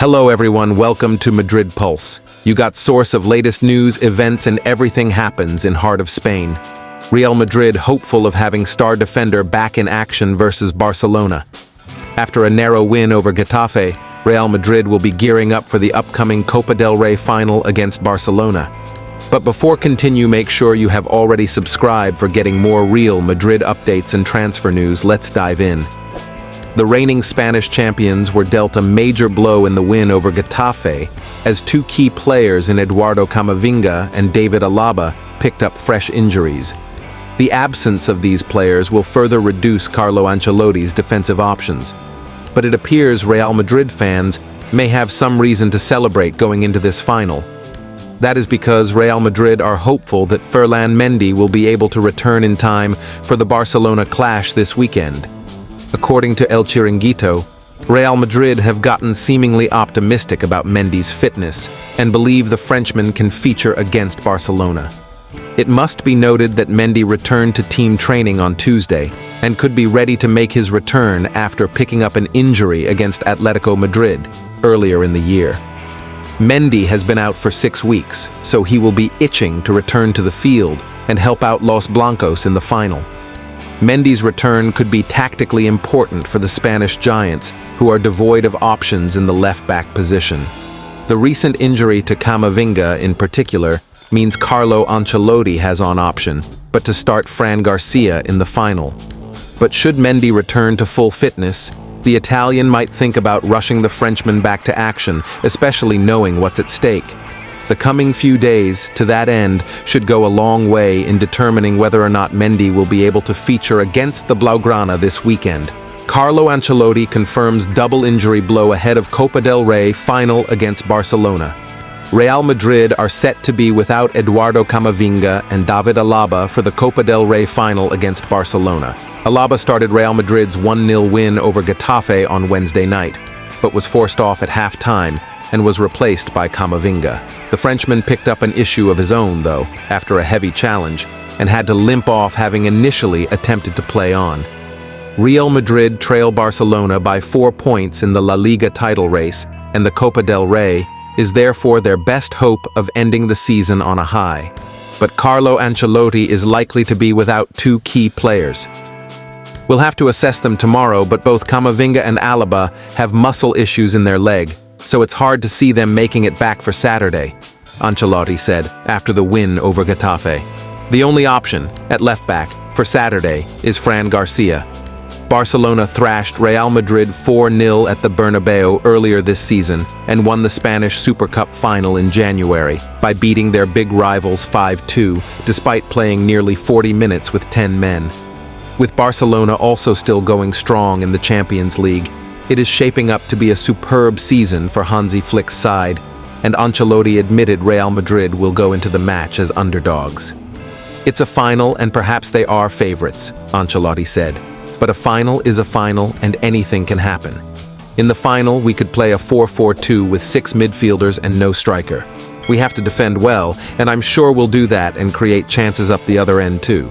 Hello everyone, welcome to Madrid Pulse. You got source of latest news, events, and everything happens in heart of Spain. Real Madrid hopeful of having star defender back in action versus Barcelona. After a narrow win over Getafe, Real Madrid will be gearing up for the upcoming Copa del Rey final against Barcelona. But before continue, make sure you have already subscribed for getting more Real Madrid updates and transfer news. Let's dive in. The reigning Spanish champions were dealt a major blow in the win over Getafe as two key players in Eduardo Camavinga and David Alaba picked up fresh injuries. The absence of these players will further reduce Carlo Ancelotti's defensive options. But it appears Real Madrid fans may have some reason to celebrate going into this final. That is because Real Madrid are hopeful that Ferland Mendy will be able to return in time for the Barcelona clash this weekend. According to El Chiringuito, Real Madrid have gotten seemingly optimistic about Mendy's fitness and believe the Frenchman can feature against Barcelona. It must be noted that Mendy returned to team training on Tuesday and could be ready to make his return after picking up an injury against Atletico Madrid earlier in the year. Mendy has been out for 6 weeks, so he will be itching to return to the field and help out Los Blancos in the final. Mendy's return could be tactically important for the Spanish giants, who are devoid of options in the left-back position. The recent injury to Camavinga, in particular, means Carlo Ancelotti has on option, but to start Fran Garcia in the final. But should Mendy return to full fitness, the Italian might think about rushing the Frenchman back to action, especially knowing what's at stake. The coming few days, to that end, should go a long way in determining whether or not Mendy will be able to feature against the Blaugrana this weekend. Carlo Ancelotti confirms double injury blow ahead of Copa del Rey final against Barcelona. Real Madrid are set to be without Eduardo Camavinga and David Alaba for the Copa del Rey final against Barcelona. Alaba started Real Madrid's 1-0 win over Getafe on Wednesday night, but was forced off at half-time and was replaced by Camavinga. The Frenchman picked up an issue of his own, though, after a heavy challenge, and had to limp off, having initially attempted to play on. Real Madrid trail Barcelona by 4 points in the La Liga title race, and the Copa del Rey is therefore their best hope of ending the season on a high. But Carlo Ancelotti is likely to be without two key players. We'll have to assess them tomorrow, but both Camavinga and Alaba have muscle issues in their leg, so it's hard to see them making it back for Saturday, Ancelotti said after the win over Getafe. The only option, at left-back, for Saturday is Fran Garcia. Barcelona thrashed Real Madrid 4-0 at the Bernabeu earlier this season and won the Spanish Super Cup final in January by beating their big rivals 5-2, despite playing nearly 40 minutes with 10 men. With Barcelona also still going strong in the Champions League, it is shaping up to be a superb season for Hansi Flick's side, and Ancelotti admitted Real Madrid will go into the match as underdogs. It's a final and perhaps they are favorites, Ancelotti said. But a final is a final and anything can happen. In the final, we could play a 4-4-2 with 6 midfielders and no striker. We have to defend well, and I'm sure we'll do that and create chances up the other end too.